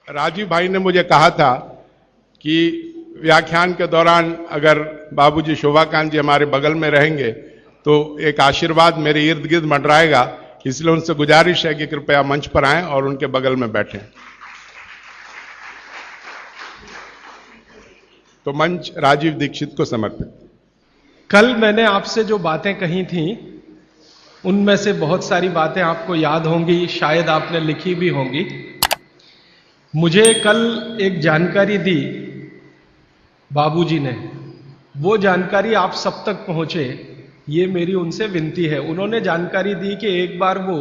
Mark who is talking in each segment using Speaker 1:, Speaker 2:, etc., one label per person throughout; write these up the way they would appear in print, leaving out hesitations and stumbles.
Speaker 1: राजीव भाई ने मुझे कहा था कि व्याख्यान के दौरान अगर बाबूजी शोभाकांत जी हमारे बगल में रहेंगे तो एक आशीर्वाद मेरे इर्द गिर्द मंडराएगा, इसलिए उनसे गुजारिश है कि कृपया मंच पर आएं और उनके बगल में बैठें। तो मंच राजीव दीक्षित को समर्पित।
Speaker 2: कल मैंने आपसे जो बातें कही थी उनमें से बहुत सारी बातें आपको याद होंगी, शायद आपने लिखी भी होंगी। मुझे कल एक जानकारी दी बाबूजी ने, वो जानकारी आप सब तक पहुंचे, ये मेरी उनसे विनती है। उन्होंने जानकारी दी कि एक बार वो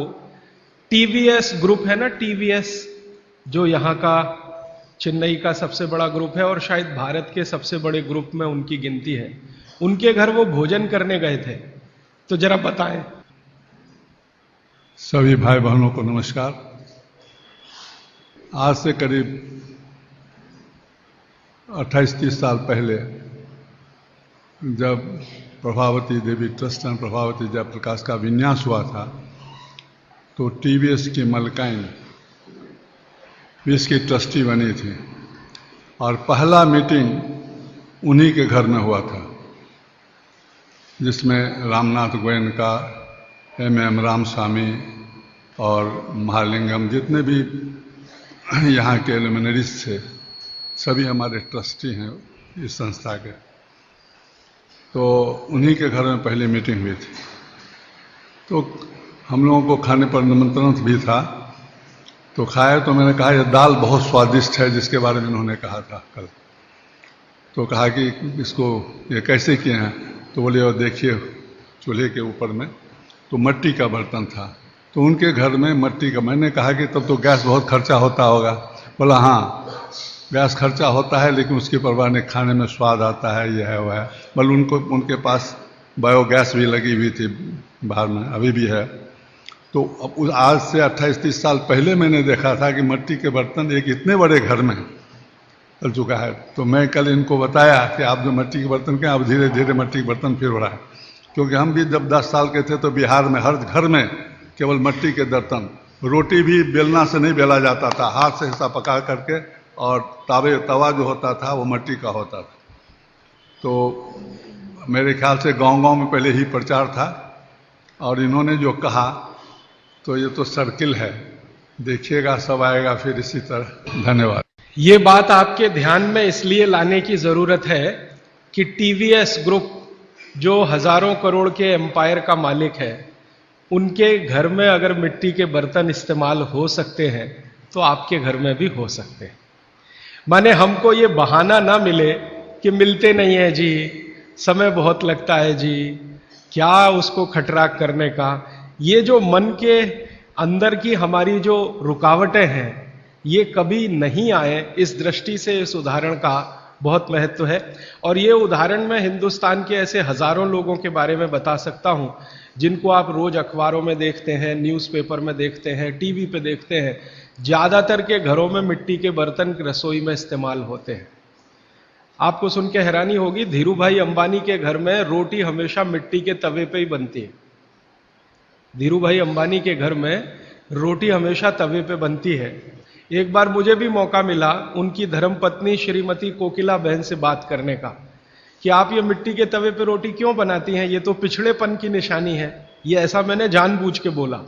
Speaker 2: टीवीएस ग्रुप है ना, टीवीएस जो यहां का चेन्नई का सबसे बड़ा ग्रुप है और शायद भारत के सबसे बड़े ग्रुप में उनकी गिनती है, उनके घर वो भोजन करने गए थे। तो जरा बताएं।
Speaker 3: सभी भाई बहनों को नमस्कार। आज से करीब 28-30 साल पहले जब प्रभावती देवी ट्रस्ट एंड प्रभावती जयप्रकाश का विन्यास हुआ था तो टीवीएस की मलकाइन भी इसकी ट्रस्टी बनी थी और पहला मीटिंग उन्हीं के घर में हुआ था, जिसमें रामनाथ गोयनका, एम रामस्वामी और महालिंगम, जितने भी यहाँ के लुमिनरीज थे, सभी हमारे ट्रस्टी हैं इस संस्था के। तो उन्हीं के घर में पहली मीटिंग हुई थी। तो हम लोगों को खाने पर निमंत्रण भी था, तो खाए तो मैंने कहा यह दाल बहुत स्वादिष्ट है, जिसके बारे में उन्होंने कहा था कल। तो कहा कि इसको ये कैसे किए हैं, तो बोले और देखिए चूल्हे के ऊपर में तो मिट्टी का बर्तन था, तो उनके घर में मिट्टी का। मैंने कहा कि तब तो गैस बहुत खर्चा होता होगा। बोला हाँ गैस खर्चा होता है, लेकिन उसकी परवाह नहीं, खाने में स्वाद आता है, यह है वह है। बल्कि उनके पास बायोगैस भी लगी हुई थी बाहर में, अभी भी है। तो अब आज से 28-30 साल पहले मैंने देखा था कि मिट्टी के बर्तन एक इतने बड़े घर में चल चुका है। तो मैं कल इनको बताया कि आप जो मिट्टी के बर्तन के, अब धीरे धीरे मिट्टी के बर्तन फिर हो रहा है। क्योंकि हम भी जब 10 साल के थे तो बिहार में हर घर में केवल मिट्टी के बर्तन, रोटी भी बेलना से नहीं बेला जाता था, हाथ से हिस्सा पका करके, और तवा जो होता था वो मिट्टी का होता था। तो मेरे ख्याल से गांव-गांव में पहले ही प्रचार था, और इन्होंने जो कहा तो ये तो सर्किल है, देखिएगा सब आएगा फिर इसी तरह। धन्यवाद।
Speaker 2: ये बात आपके ध्यान में इसलिए लाने की जरूरत है कि टीवीएस ग्रुप जो हजारों करोड़ के एम्पायर का मालिक है, उनके घर में अगर मिट्टी के बर्तन इस्तेमाल हो सकते हैं तो आपके घर में भी हो सकते हैं। माने हमको ये बहाना ना मिले कि मिलते नहीं है जी, समय बहुत लगता है जी, क्या उसको खटराक करने का। ये जो मन के अंदर की हमारी जो रुकावटें हैं, ये कभी नहीं आए, इस दृष्टि से इस उदाहरण का बहुत महत्व है। और ये उदाहरण मैं हिंदुस्तान के ऐसे हजारों लोगों के बारे में बता सकता हूं जिनको आप रोज अखबारों में देखते हैं, न्यूज़पेपर में देखते हैं, टीवी पे देखते हैं। ज्यादातर के घरों में मिट्टी के बर्तन रसोई में इस्तेमाल होते हैं। आपको सुन के हैरानी होगी, धीरू भाई अंबानी के घर में रोटी हमेशा मिट्टी के तवे पे ही बनती है। धीरू भाई अंबानी के घर में रोटी हमेशा तवे पे बनती है। एक बार मुझे भी मौका मिला उनकी धर्मपत्नी श्रीमती कोकिला बहन से बात करने का कि आप ये मिट्टी के तवे पे रोटी क्यों बनाती हैं, ये तो पिछड़ेपन की निशानी है। ये ऐसा मैंने जानबूझ के बोला।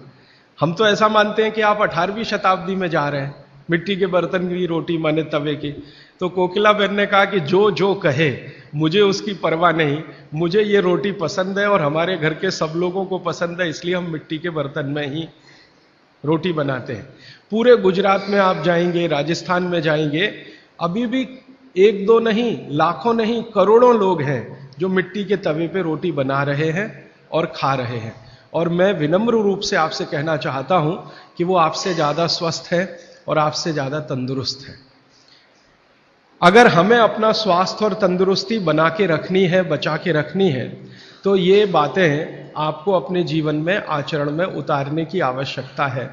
Speaker 2: हम तो ऐसा मानते हैं कि आप 18वीं शताब्दी में जा रहे हैं, मिट्टी के बर्तन की रोटी माने तवे की। तो कोकिला बहन ने कहा कि जो जो कहे, मुझे उसकी परवाह नहीं, मुझे ये रोटी पसंद है और हमारे घर के सब लोगों को पसंद है, इसलिए हम मिट्टी के बर्तन में ही रोटी बनाते हैं। पूरे गुजरात में आप जाएंगे, राजस्थान में जाएंगे, अभी भी एक दो नहीं, लाखों नहीं, करोड़ों लोग हैं जो मिट्टी के तवे पे रोटी बना रहे हैं और खा रहे हैं। और मैं विनम्र रूप से आपसे कहना चाहता हूं कि वो आपसे ज्यादा स्वस्थ है और आपसे ज्यादा तंदुरुस्त है। अगर हमें अपना स्वास्थ्य और तंदुरुस्ती बना के रखनी है, बचा के रखनी है, तो ये बातें आपको अपने जीवन में आचरण में उतारने की आवश्यकता है।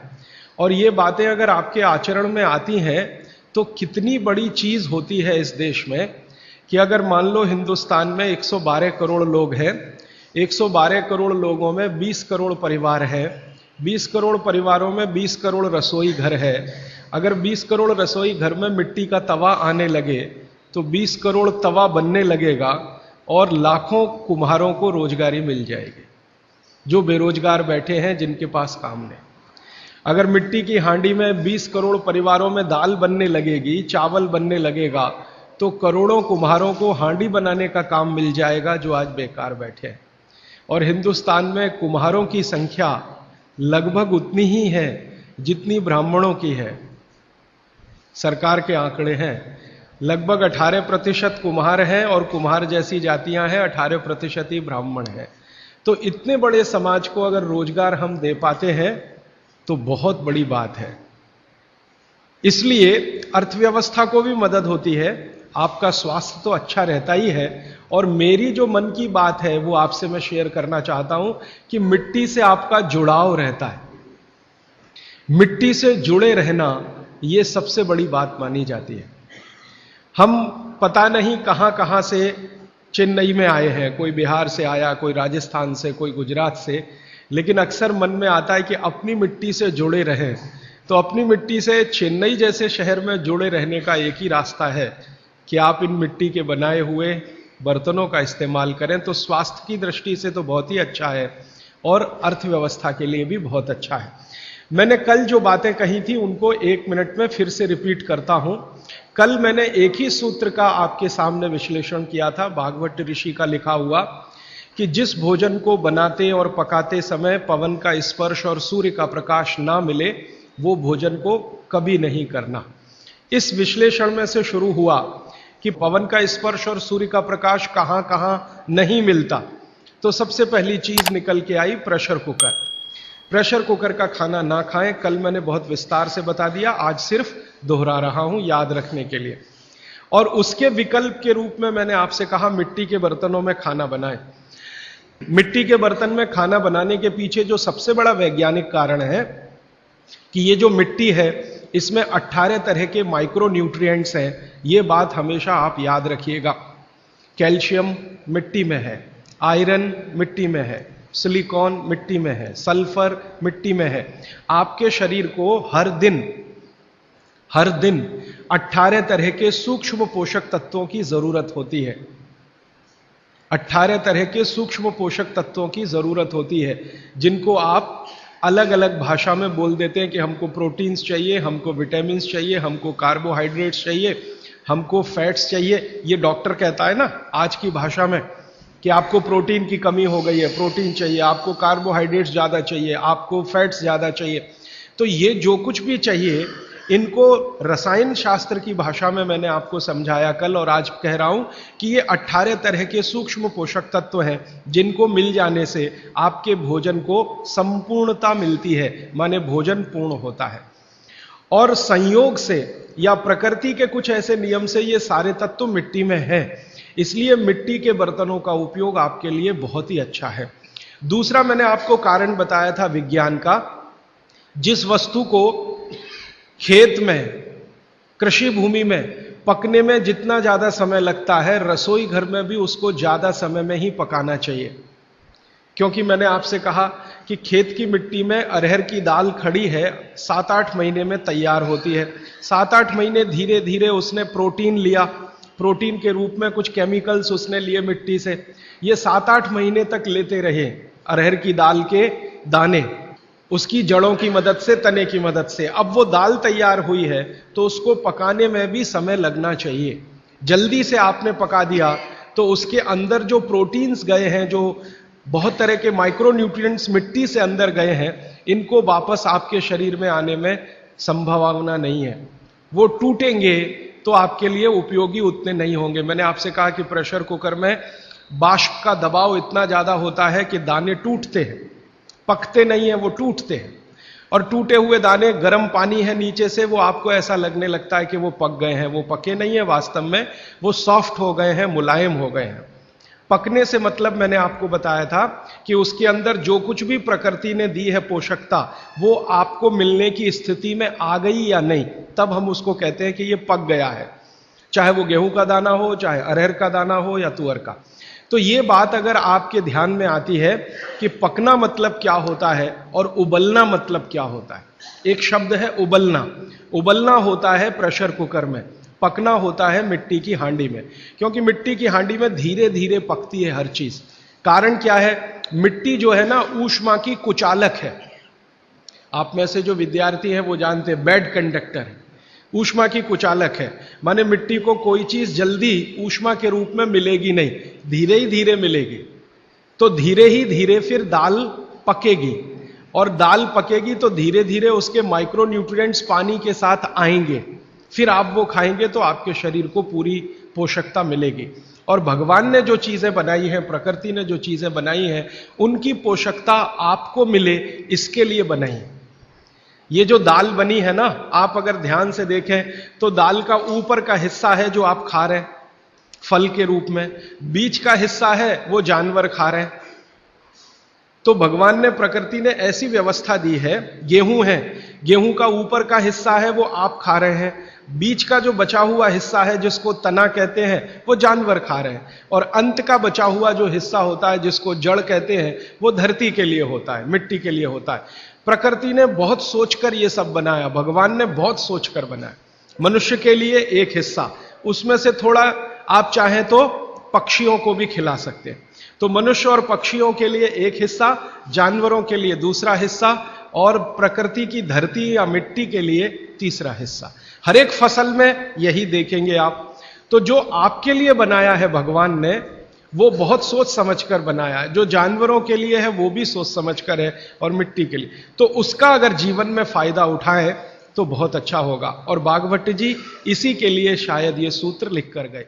Speaker 2: और ये बातें अगर आपके आचरण में आती हैं तो कितनी बड़ी चीज होती है इस देश में कि अगर मान लो हिंदुस्तान में 112 करोड़ लोग हैं, 112 करोड़ लोगों में 20 करोड़ परिवार है, 20 करोड़ परिवारों में 20 करोड़ रसोई घर है, अगर 20 करोड़ रसोई घर में मिट्टी का तवा आने लगे तो 20 करोड़ तवा बनने लगेगा और लाखों कुम्हारों को रोजगारी मिल जाएगी, जो बेरोजगार बैठे हैं, जिनके पास काम नहीं। अगर मिट्टी की हांडी में 20 करोड़ परिवारों में दाल बनने लगेगी, चावल बनने लगेगा, तो करोड़ों कुम्हारों को हांडी बनाने का काम मिल जाएगा, जो आज बेकार बैठे हैं। और हिंदुस्तान में कुम्हारों की संख्या लगभग उतनी ही है जितनी ब्राह्मणों की है। सरकार के आंकड़े हैं, लगभग 18% कुम्हार हैं और कुम्हार जैसी जातियां हैं, 18% ही ब्राह्मण हैं। तो इतने बड़े समाज को अगर रोजगार हम दे पाते हैं तो बहुत बड़ी बात है। इसलिए अर्थव्यवस्था को भी मदद होती है, आपका स्वास्थ्य तो अच्छा रहता ही है। और मेरी जो मन की बात है वो आपसे मैं शेयर करना चाहता हूं कि मिट्टी से आपका जुड़ाव रहता है। मिट्टी से जुड़े रहना ये सबसे बड़ी बात मानी जाती है। हम पता नहीं कहां कहां से चेन्नई में आए हैं, कोई बिहार से आया, कोई राजस्थान से, कोई गुजरात से, लेकिन अक्सर मन में आता है कि अपनी मिट्टी से जुड़े रहें। तो अपनी मिट्टी से चेन्नई जैसे शहर में जुड़े रहने का एक ही रास्ता है कि आप इन मिट्टी के बनाए हुए बर्तनों का इस्तेमाल करें। तो स्वास्थ्य की दृष्टि से तो बहुत ही अच्छा है और अर्थव्यवस्था के लिए भी बहुत अच्छा है। मैंने कल जो बातें कही थी उनको 1 मिनट में फिर से रिपीट करता हूं। कल मैंने एक ही सूत्र का आपके सामने विश्लेषण किया था, भागवत ऋषि का लिखा हुआ, कि जिस भोजन को बनाते और पकाते समय पवन का स्पर्श और सूर्य का प्रकाश ना मिले, वो भोजन को कभी नहीं करना। इस विश्लेषण में से शुरू हुआ कि पवन का स्पर्श और सूर्य का प्रकाश कहां कहां नहीं मिलता। तो सबसे पहली चीज निकल के आई प्रेशर कुकर। प्रेशर कुकर का खाना ना खाएं, कल मैंने बहुत विस्तार से बता दिया, आज सिर्फ दोहरा रहा हूं याद रखने के लिए। और उसके विकल्प के रूप में मैंने आपसे कहा मिट्टी के बर्तनों में खाना बनाएं। मिट्टी के बर्तन में खाना बनाने के पीछे जो सबसे बड़ा वैज्ञानिक कारण है कि ये जो मिट्टी है इसमें 18 तरह के माइक्रो न्यूट्रिएंट्स हैं। ये बात हमेशा आप याद रखिएगा। कैल्शियम मिट्टी में है, आयरन मिट्टी में है, सिलिकॉन मिट्टी में है, सल्फर मिट्टी में है। आपके शरीर को हर दिन 18 तरह के सूक्ष्म पोषक तत्वों की जरूरत होती है। 18 तरह के सूक्ष्म पोषक तत्वों की जरूरत होती है, जिनको आप अलग अलग भाषा में बोल देते हैं कि हमको प्रोटीन्स चाहिए, हमको विटामिन्स चाहिए, हमको कार्बोहाइड्रेट्स चाहिए, हमको फैट्स चाहिए। ये डॉक्टर कहता है ना आज की भाषा में कि आपको प्रोटीन की कमी हो गई है, प्रोटीन चाहिए, आपको कार्बोहाइड्रेट्स ज्यादा चाहिए, आपको फैट्स ज्यादा चाहिए। तो ये जो कुछ भी चाहिए, इनको रसायन शास्त्र की भाषा में मैंने आपको समझाया कल, और आज कह रहा हूं कि ये 18 तरह के सूक्ष्म पोषक तत्व हैं जिनको मिल जाने से आपके भोजन को संपूर्णता मिलती है, माने भोजन पूर्ण होता है। और संयोग से या प्रकृति के कुछ ऐसे नियम से ये सारे तत्व मिट्टी में हैं, इसलिए मिट्टी के बर्तनों का उपयोग आपके लिए बहुत ही अच्छा है। दूसरा मैंने आपको कारण बताया था विज्ञान का। जिस वस्तु को खेत में, कृषि भूमि में पकने में जितना ज्यादा समय लगता है, रसोई घर में भी उसको ज्यादा समय में ही पकाना चाहिए। क्योंकि मैंने आपसे कहा कि खेत की मिट्टी में अरहर की दाल खड़ी है, 7-8 महीने में तैयार होती है। 7-8 महीने धीरे धीरे उसने प्रोटीन लिया, प्रोटीन के रूप में कुछ केमिकल्स उसने लिए मिट्टी से। ये 7-8 महीने तक लेते रहे अरहर की दाल के दाने, उसकी जड़ों की मदद से, तने की मदद से। अब वो दाल तैयार हुई है तो उसको पकाने में भी समय लगना चाहिए। जल्दी से आपने पका दिया तो उसके अंदर जो प्रोटीन्स गए हैं, जो बहुत तरह के माइक्रो न्यूट्रिएंट्स मिट्टी से अंदर गए हैं, इनको वापस आपके शरीर में आने में संभावना नहीं है। वो टूटेंगे तो आपके लिए उपयोगी उतने नहीं होंगे। मैंने आपसे कहा कि प्रेशर कुकर में वाष्प का दबाव इतना ज्यादा होता है कि दाने टूटते हैं, पकते नहीं है, वो टूटते हैं। और टूटे हुए दाने, गर्म पानी है नीचे से, वो आपको ऐसा लगने लगता है कि वो पक गए हैं। वो पके नहीं है, वास्तव में वो सॉफ्ट हो गए हैं, मुलायम हो गए हैं। पकने से मतलब मैंने आपको बताया था कि उसके अंदर जो कुछ भी प्रकृति ने दी है पोषकता, वो आपको मिलने की स्थिति में आ गई या नहीं, तब हम उसको कहते हैं कि ये पक गया है। चाहे वो गेहूं का दाना हो, चाहे अरहर का दाना हो या तुअर का। तो ये बात अगर आपके ध्यान में आती है कि पकना मतलब क्या होता है और उबलना मतलब क्या होता है। एक शब्द है उबलना। उबलना होता है प्रेशर कुकर में, पकना होता है मिट्टी की हांडी में, क्योंकि मिट्टी की हांडी में धीरे धीरे पकती है हर चीज। कारण क्या है, मिट्टी जो है ना ऊष्मा की कुचालक है। आप में से जो विद्यार्थी हैं वो जानते हैं बैड कंडक्टर है, ऊष्मा की कुचालक है। माने मिट्टी को कोई चीज जल्दी ऊष्मा के रूप में मिलेगी नहीं, धीरे ही धीरे मिलेगी। तो धीरे ही धीरे फिर दाल पकेगी, और दाल पकेगी तो धीरे धीरे उसके माइक्रो न्यूट्रिएंट्स पानी के साथ आएंगे, फिर आप वो खाएंगे तो आपके शरीर को पूरी पोषकता मिलेगी। और भगवान ने जो चीजें बनाई हैं, प्रकृति ने जो चीजें बनाई हैं, उनकी पोषकता आपको मिले इसके लिए बनाई है। ये जो दाल बनी है ना, आप अगर ध्यान से देखें तो दाल का ऊपर का हिस्सा है जो आप खा रहे हैं फल के रूप में, बीच का हिस्सा है वो जानवर खा रहे हैं। तो भगवान ने, प्रकृति ने ऐसी व्यवस्था दी है, गेहूं है, गेहूं का ऊपर का हिस्सा है वो आप खा रहे हैं, बीच का जो बचा हुआ हिस्सा है जिसको तना कहते हैं वो जानवर खा रहे हैं, और अंत का बचा हुआ जो हिस्सा होता है जिसको जड़ कहते हैं वो धरती के लिए होता है, मिट्टी के लिए होता है। प्रकृति ने बहुत सोचकर ये सब बनाया, भगवान ने बहुत सोचकर बनाया। मनुष्य के लिए एक हिस्सा, उसमें से थोड़ा आप चाहें तो पक्षियों को भी खिला सकते हैं। तो मनुष्य और पक्षियों के लिए एक हिस्सा, जानवरों के लिए दूसरा हिस्सा, और प्रकृति की धरती या मिट्टी के लिए तीसरा हिस्सा। हर एक फसल में यही देखेंगे आप। तो जो आपके लिए बनाया है भगवान ने, वो बहुत सोच समझकर बनाया है। जो जानवरों के लिए है वो भी सोच समझकर है, और मिट्टी के लिए, तो उसका अगर जीवन में फायदा उठाएं तो बहुत अच्छा होगा। और बागभट्ट जी इसी के लिए शायद ये सूत्र लिख कर गए।